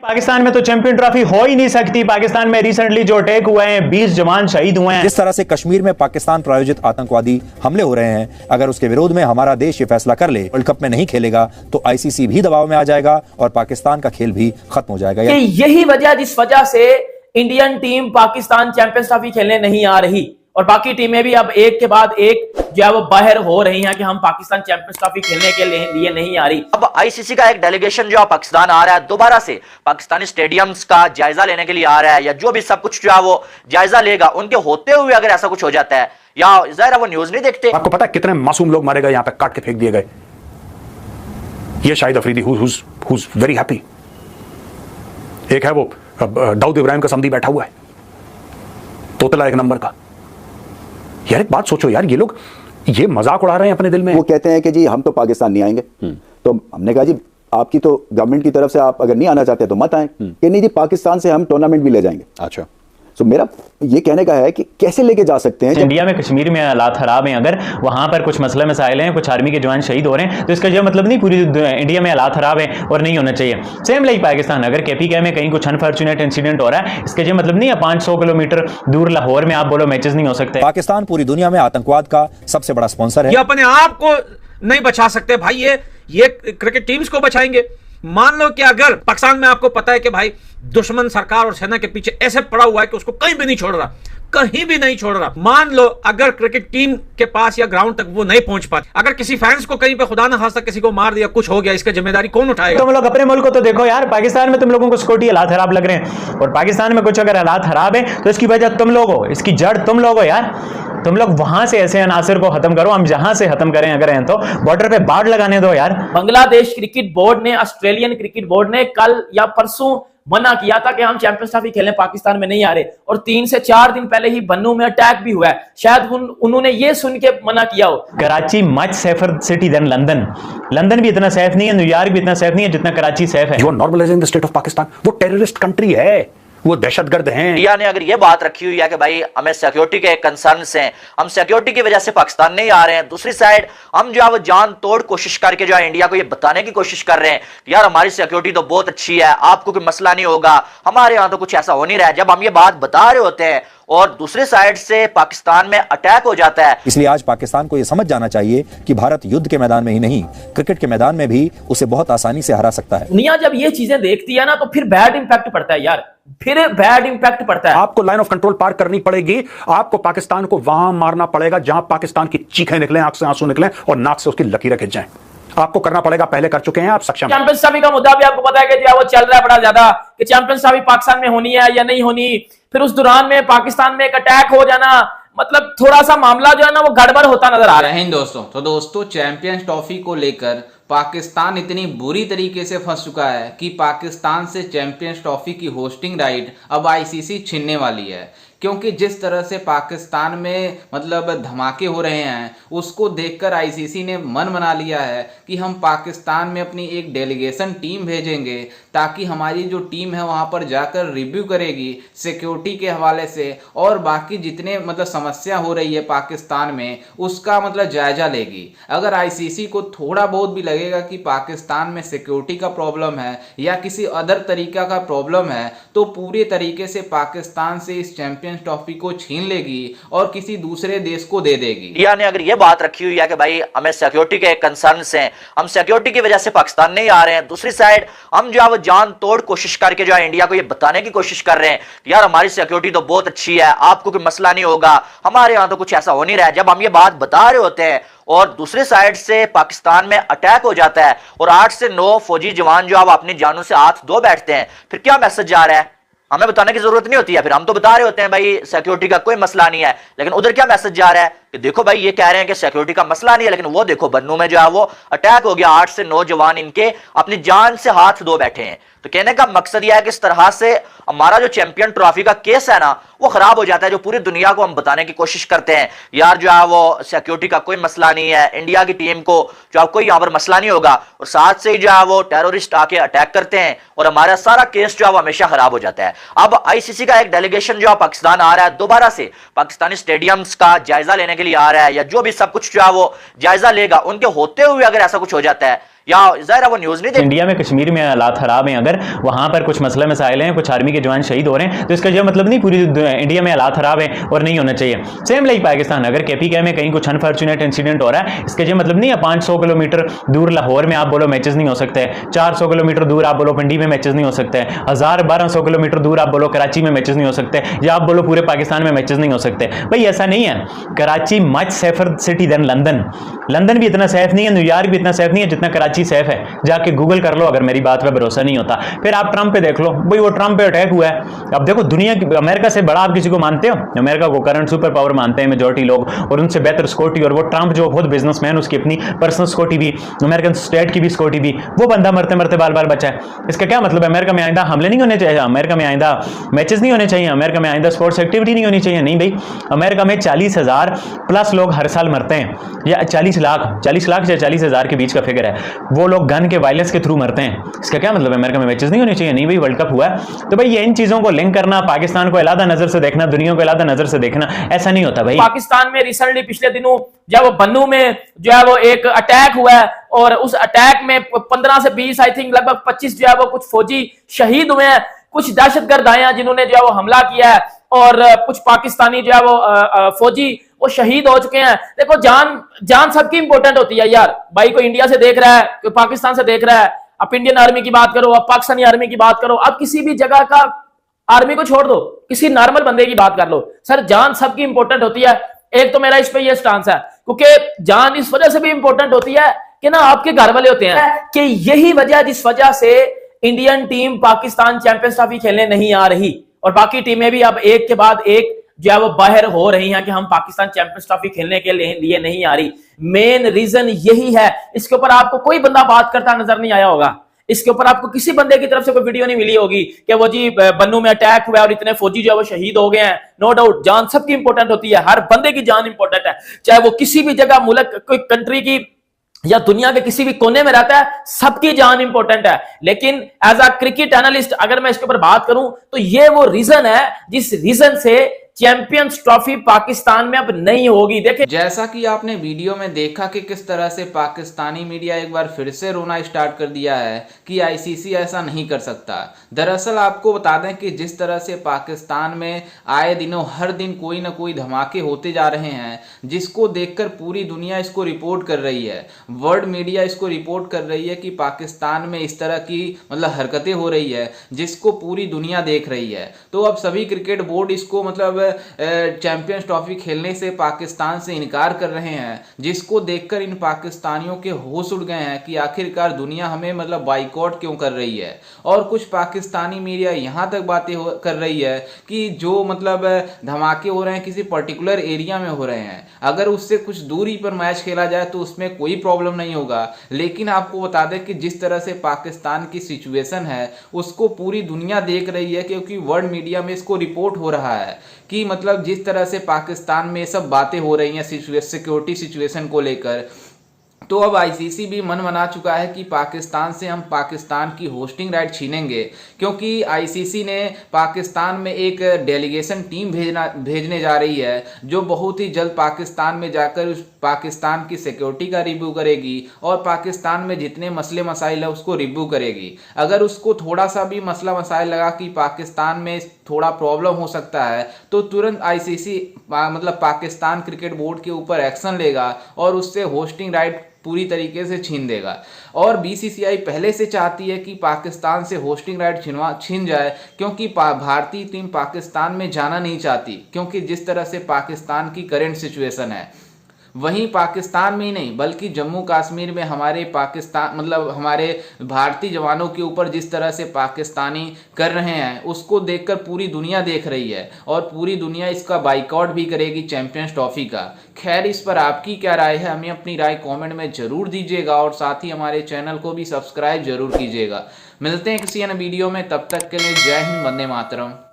पाकिस्तान में तो champion trophy हो ही नहीं सकती। पाकिस्तान में रिसेंटली जो अटैक हुए हैं, 20 जवान शहीद हुए हैं। जिस तरह से कश्मीर में पाकिस्तान प्रायोजित आतंकवादी हमले हो रहे हैं, अगर उसके विरोध में हमारा देश ये फैसला कर ले वर्ल्ड कप में नहीं खेलेगा तो आईसीसी भी दबाव में आ जाएगा और पाकिस्तान का खेल भी खत्म हो जाएगा। यही वजह जिस वजह से Indian team Pakistan champions trophy खेलने नहीं आ रही और बाकी टीमें भी अब एक के बाद एक जो है वो बाहर हो रही हैं कि हम पाकिस्तान चैंपियंस ट्रॉफी खेलने के लिए नहीं आ रही। अब आईसीसी का एक डेलीगेशन जो पाकिस्तान आ रहा है, दोबारा से पाकिस्तानी स्टेडियम्स का जायजा लेने के लिए आ रहा है, या जो भी सब कुछ जो है वो जायजा लेगा, उनके होते हुए अगर ऐसा कुछ हो जाता है, या जाहिर है वो न्यूज नहीं देखते। आपको पता है कितने मासूम लोग मारे गए, यहां पे काट के फेंक दिए गए। ये Shahid Afridi who's very happy। एक है वो दाऊद इब्राहिम का समधी बैठा हुआ है, तोतला एक नंबर का। यार एक बात सोचो यार, ये लोग ये मजाक उड़ा रहे हैं अपने दिल में। वो कहते हैं कि जी हम तो पाकिस्तान नहीं आएंगे। तो हमने कहा जी आपकी तो गवर्नमेंट की तरफ से आप अगर नहीं आना चाहते तो मत आए। कि नहीं जी पाकिस्तान से हम टूर्नामेंट भी ले जाएंगे। अच्छा, तो मेरा ये कहने का है कि कैसे लेके जा सकते हैं। इंडिया में कश्मीर में हालात खराब हैं, अगर वहां पर कुछ मसले मसाइल हैं, कुछ आर्मी के जवान शहीद हो रहे हैं, तो इसका यह मतलब नहीं पूरी इंडिया में हालात खराब है और नहीं होना चाहिए। सेम लाइक पाकिस्तान, अगर केपीके में कहीं कुछ अनफॉर्चुनेट इंसिडेंट हो रहा है, इसका यह मतलब नहीं है 500 किलोमीटर दूर लाहौर में आप बोलो मैचेस नहीं हो सकते। पाकिस्तान पूरी दुनिया में आतंकवाद का सबसे बड़ा स्पॉन्सर है। ये अपने आप को नहीं बचा सकते भाई, ये क्रिकेट टीम्स को बचाएंगे। मान लो कि अगर पाकिस्तान में आपको पता है कि भाई दुश्मन सरकार और सेना के पीछे ऐसे पड़ा हुआ है कि उसको कहीं भी नहीं छोड़ रहा, कहीं भी नहीं छोड़ रहा। मान लो अगर क्रिकेट टीम के पास या ग्राउंड तक वो नहीं पहुंच पाते, अगर किसी फैंस को कहीं पे खुदा ना खास्ता किसी को मार दिया, कुछ हो गया, इसकी जिम्मेदारी कौन उठाएगा? तुम लोग अपने मुल्क को तो देखो यार, पाकिस्तान में तुम लोगों को सिक्योरिटी हालात खराब लग रहे हैं और पाकिस्तान में कुछ अगर हालात खराब है तो इसकी वजह तुम लोग हो, इसकी जड़ तुम लोग हो यार। तुम लोग वहां से ऐसे अनासर को खत्म करो, हम जहां से खत्म करें अगर हैं तो बॉर्डर पे बाढ़ लगाने दो यार। बांग्लादेश क्रिकेट बोर्ड ने, ऑस्ट्रेलियन क्रिकेट बोर्ड ने कल या परसों मना किया था कि हम चैंपियंस ट्रॉफी खेलने पाकिस्तान में नहीं आ रहे, और 3 से 4 दिन पहले ही बन्नू में अटैक भी हुआ है। शायद उन्होंने ये सुन के मना किया हो। Karachi much safer city than London. London भी इतना सेफ नहीं है, न्यूयॉर्क भी इतना सेफ नहीं है जितना कराची सेफ है। You are normalising the state of Pakistan. वो टेररिस्ट कंट्री है, वो दहशतगर्द हैं। इंडिया ने अगर ये बात रखी हुई है कि भाई हमें सिक्योरिटी के कंसर्न्स हैं, हम सिक्योरिटी की वजह से पाकिस्तान नहीं आ रहे हैं, दूसरी साइड हम जो है वो जान तोड़ कोशिश करके जो है इंडिया को ये बताने की कोशिश कर रहे हैं कि यार हमारी सिक्योरिटी तो बहुत अच्छी है, आपको कोई मसला नहीं होगा, हमारे यहाँ तो कुछ ऐसा हो नहीं रहा है। जब हम ये बात बता रहे होते हैं और दूसरी साइड से पाकिस्तान में अटैक हो जाता है। इसलिए आज पाकिस्तान को यह समझ जाना चाहिए कि भारत युद्ध के मैदान में ही नहीं, क्रिकेट के मैदान में भी उसे बहुत आसानी से हरा सकता है। दुनिया जब ये चीजें देखती है ना तो फिर बैड इंपैक्ट पड़ता है यार, फिर बैड इंपैक्ट पड़ता है। आपको लाइन ऑफ कंट्रोल पार करनी पड़ेगी। आपको पाकिस्तान को वहां मारना पड़ेगा जहां पाकिस्तान की चीखें निकलें, आंख से आंसू निकलें और नाक से उसकी लकीरें खिंच जाएं। आपको करना पड़ेगा, पहले कर चुके हैं आप, सक्षम। चैंपियंस ट्रॉफी का मुद्दा भी आपको पता है कि जो है वो चल रहा है बड़ा ज्यादा कि चैंपियंस ट्रॉफी पाकिस्तान में होनी है या नहीं होनी। फिर उस दौरान में पाकिस्तान में एक अटैक हो जाना, मतलब थोड़ा सा मामला जो है ना वो गड़बड़ होता नजर आ रहा है। दोस्तों, तो दोस्तों चैंपियंस ट्रॉफी को लेकर पाकिस्तान इतनी बुरी तरीके से फंस चुका है कि पाकिस्तान से चैंपियंस ट्रॉफी की होस्टिंग राइट अब आईसीसी छीनने वाली है। क्योंकि जिस तरह से पाकिस्तान में मतलब धमाके हो रहे हैं, उसको देखकर आईसीसी ने मन बना लिया है कि हम पाकिस्तान में अपनी एक डेलीगेशन टीम भेजेंगे ताकि हमारी जो टीम है वहां पर जाकर रिव्यू करेगी सिक्योरिटी के हवाले से और बाकी जितने मतलब समस्या हो रही है पाकिस्तान में उसका मतलब जायजा लेगी। अगर आईसीसी को थोड़ा बहुत भी लगेगा कि पाकिस्तान में सिक्योरिटी का प्रॉब्लम है या किसी अदर तरीका का प्रॉब्लम है, तो पूरे तरीके से पाकिस्तान से इस चैंपियन ट्रॉफी को छीन लेगी और किसी दूसरे देश को दे देगी। इंडिया ने अगर ये बात रखी हुई है कि भाई हमें सिक्योरिटी के कंसर्न्स हैं, हम सिक्योरिटी की वजह से पाकिस्तान नहीं आ रहे हैं, दूसरी साइड हम जो है वो जान तोड़ कोशिश करके जो है इंडिया को ये बताने की कोशिश कर रहे हैं कि यार हमारी सिक्योरिटी तो बहुत अच्छी है, आपको कोई मसला नहीं होगा, हमारे यहाँ तो कुछ ऐसा हो नहीं रहा है। जब हम ये बात बता रहे होते हैं और दूसरी साइड से पाकिस्तान में अटैक हो जाता है और 8 से 9 फौजी जवान जो अब अपनी जानों से हाथ धो बैठते हैं, फिर क्या मैसेज जा रहा है? हमें बताने की जरूरत नहीं होती है, फिर हम तो बता रहे होते हैं भाई सिक्योरिटी का कोई मसला नहीं है, लेकिन उधर क्या मैसेज जा रहा है कि देखो भाई ये कह रहे हैं कि सिक्योरिटी का मसला नहीं है, लेकिन वो देखो बन्नू में जो है वो अटैक हो गया, 8 से 9 जवान इनके अपनी जान से हाथ धो बैठे हैं। तो कहने का मकसद यह है कि इस तरह से हमारा जो चैंपियन ट्रॉफी का केस है ना वो खराब हो जाता है, जो पूरी दुनिया को हम बताने की कोशिश करते हैं यार जो है वो सिक्योरिटी का कोई मसला नहीं है, इंडिया की टीम को जो है कोई यहाँ पर मसला नहीं होगा, और साथ से ही जो है वो टेररिस्ट आके अटैक करते हैं और हमारा सारा केस जो है वो हमेशा खराब हो जाता है। अब आईसीसी का एक डेलीगेशन जो है पाकिस्तान आ रहा है, दोबारा से पाकिस्तानी स्टेडियम्स का जायजा लेने के लिए आ रहा है, या जो भी सब कुछ जो है वो जायजा लेगा, उनके होते हुए अगर ऐसा कुछ हो जाता है, या ज़ाहिर है वो न्यूज़ नहीं दे। इंडिया में कश्मीर में हालात खराब हैं, अगर वहां पर कुछ मसले मसाइल हैं, कुछ आर्मी के जवान शहीद हो रहे हैं, तो इसका यह मतलब नहीं पूरी इंडिया में हालात खराब है और नहीं होना चाहिए। सेम लाइक पाकिस्तान, अगर KPK में कहीं कुछ अनफॉर्चुनेट इंसिडेंट हो रहा है, इसका यह मतलब नहीं है 500 किलोमीटर दूर लाहौर में आप बोलो मैचेस नहीं हो सकते, 400 किलोमीटर दूर आप बोलो पिंडी में मैचेस नहीं हो सकते, 1000-1200 किलोमीटर दूर आप बोलो कराची में मैचेस नहीं हो सकते, या आप बोलो पूरे पाकिस्तान में मैचेस नहीं हो सकते। भाई ऐसा नहीं है। Karachi much safer city than London. London भी इतना सेफ नहीं है, न्यूयॉर्क भी इतना सेफ नहीं है जितना कराची सेफ है। जाके गूगल कर लो, अगर मेरी बात पे भरोसा नहीं होता। फिर आप ट्रंप पे देख लो, भाई वो ट्रंप पे अटैक हुआ है। अब देखो दुनिया की अमेरिका से बड़ा आप किसी को मानते हो? अमेरिका को करंट सुपर पावर मानते हैं मेजोरिटी लोग, और उनसे बेहतर सिक्योरिटी, और वो ट्रंप जो खुद बिजनेसमैन, उसकी अपनी पर्सनल सिक्योरिटी भी, अमेरिकन स्टेट की भी सिक्योरिटी भी, वो बंदा मरते मरते बाल बाल बचा है। इसका क्या मतलब? अमेरिका में आइंदा हमले नहीं होने चाहिए, अमेरिका में आइंदा मैचेस नहीं होने चाहिए, अमेरिका में आइंदा स्पोर्ट्स एक्टिविटी नहीं होनी चाहिए? नहीं भाई, अमेरिका में 40,000 प्लस लोग हर साल मरते हैं, या 40 लाख से 40,000 के बीच का फिगर है। वो लोग गन के वायलेंस के थ्रू मरते हैं। इसका क्या मतलब? अमेरिका में मैचेस नहीं होने चाहिए? नहीं भाई, वर्ल्ड कप हुआ है। तो भाई ये इन चीजों को लिंक करना, पाकिस्तान को अलग नजर से देखना, दुनिया को अलग नजर से देखना, ऐसा नहीं होता भाई। पाकिस्तान में रिसेंटली पिछले दिनों जब बन्नू में जो है वो एक अटैक हुआ है, और उस अटैक में 15 से 20 आई थिंक लगभग 25 जो है वो कुछ फौजी शहीद हुए हैं, कुछ दहशतगर्द आए हैं जिन्होंने जो है वो हमला किया है, और कुछ पाकिस्तानी जो है वो फौजी वो शहीद हो चुके हैं। देखो जान सबकी इंपॉर्टेंट होती है यार। भाई को इंडिया से देख रहा है, कोई पाकिस्तान से देख रहा है, आप इंडियन आर्मी की बात करो, आप पाकिस्तानी आर्मी की बात करो, आप किसी भी जगह का आर्मी को छोड़ दो, किसी नॉर्मल बंदे की बात कर लो, सर जान सबकी इंपॉर्टेंट होती है। एक तो मेरा इस पे ये स्टांस है, क्योंकि जान इस वजह से भी इंपॉर्टेंट होती है कि ना आपके घर वाले होते हैं, कि यही वजह जिस वजह से Indian team Pakistan champions trophy खेलने नहीं आ रही, और बाकी टीमें भी अब एक के बाद एक जो है वो बाहर हो रही हैं कि हम पाकिस्तान चैंपियंस ट्रॉफी खेलने के लिए नहीं आ रही। मेन रीजन यही है। इसके ऊपर आपको कोई बंदा बात करता नजर नहीं आया होगा, इसके ऊपर आपको किसी बंदे की तरफ से कोई वीडियो नहीं मिली होगी कि वो जी बन्नू में अटैक हुआ और इतने फौजी जो है वो शहीद हो गए हैं। नो डाउट जान सबकी इंपॉर्टेंट होती है, हर बंदे की जान इंपॉर्टेंट है, चाहे वो किसी भी जगह मुल्क कोई कंट्री की या दुनिया के किसी भी कोने में रहता है, सबकी जान इंपॉर्टेंट है। लेकिन एज अ क्रिकेट एनालिस्ट अगर मैं इसके ऊपर बात करूं तो ये वो रीजन है जिस रीजन से चैंपियंस ट्रॉफी पाकिस्तान में अब नहीं होगी। देखिए, जैसा कि आपने वीडियो में देखा कि किस तरह से पाकिस्तानी मीडिया एक बार फिर से रोना स्टार्ट कर दिया है कि आईसीसी ऐसा नहीं कर सकता। दरअसल आपको बता दें कि जिस तरह से पाकिस्तान में आए दिनों हर दिन कोई ना कोई धमाके होते जा रहे हैं, जिसको देखकर पूरी दुनिया इसको रिपोर्ट कर रही है, वर्ल्ड मीडिया इसको रिपोर्ट कर रही है कि पाकिस्तान में इस तरह की मतलब हरकतें हो रही है जिसको पूरी दुनिया देख रही है। तो अब सभी क्रिकेट बोर्ड इसको मतलब चैंपियंस ट्रॉफी खेलने से पाकिस्तान से इनकार कर रहे हैं, जिसको देखकर इन पाकिस्तानियों के होश उड़ गए हैं कि आखिरकार दुनिया हमें मतलब बाइकआउट क्यों कर रही है। और कुछ पाकिस्तानी मीडिया यहाँ तक बातें कर रही है कि जो मतलब धमाके हो रहे हैं किसी पर्टिकुलर एरिया में हो रहे हैं, अगर उससे कुछ दूरी पर मैच खेला जाए तो उसमें कोई प्रॉब्लम नहीं होगा। लेकिन आपको बता दें कि जिस तरह से पाकिस्तान की सिचुएशन है उसको पूरी दुनिया देख रही है, क्योंकि वर्ल्ड मीडिया में इसको रिपोर्ट हो रहा है कि मतलब जिस तरह से पाकिस्तान में सब बातें हो रही हैं सिक्योरिटी सिचुएशन को लेकर, तो अब आईसीसी भी मन बना चुका है कि पाकिस्तान से हम पाकिस्तान की होस्टिंग राइट छीनेंगे, क्योंकि आईसीसी ने पाकिस्तान में एक डेलीगेशन टीम भेजने जा रही है जो बहुत ही जल्द पाकिस्तान में जाकर उस पाकिस्तान की सिक्योरिटी का रिव्यू करेगी और पाकिस्तान में जितने मसले मसाइल है उसको रिव्यू करेगी। अगर उसको थोड़ा सा भी मसला मसाइल लगा कि पाकिस्तान में थोड़ा प्रॉब्लम हो सकता है तो तुरंत आईसीसी मतलब पाकिस्तान क्रिकेट बोर्ड के ऊपर एक्शन लेगा और उससे होस्टिंग राइट पूरी तरीके से छीन देगा। और बीसीसीआई पहले से चाहती है कि पाकिस्तान से होस्टिंग राइट छीन जाए, क्योंकि भारतीय टीम पाकिस्तान में जाना नहीं चाहती, क्योंकि जिस तरह से पाकिस्तान की करंट सिचुएशन है, वहीं पाकिस्तान में ही नहीं बल्कि जम्मू कश्मीर में हमारे पाकिस्तान मतलब हमारे भारतीय जवानों के ऊपर जिस तरह से पाकिस्तानी कर रहे हैं उसको देखकर पूरी दुनिया देख रही है और पूरी दुनिया इसका बाइकआउट भी करेगी चैंपियंस ट्रॉफी का। खैर, इस पर आपकी क्या राय है, हमें अपनी राय कमेंट में जरूर दीजिएगा और साथ ही हमारे चैनल को भी सब्सक्राइब जरूर कीजिएगा। मिलते हैं किसी अन्य वीडियो में, तब तक के लिए जय हिंद, वंदे मातरम।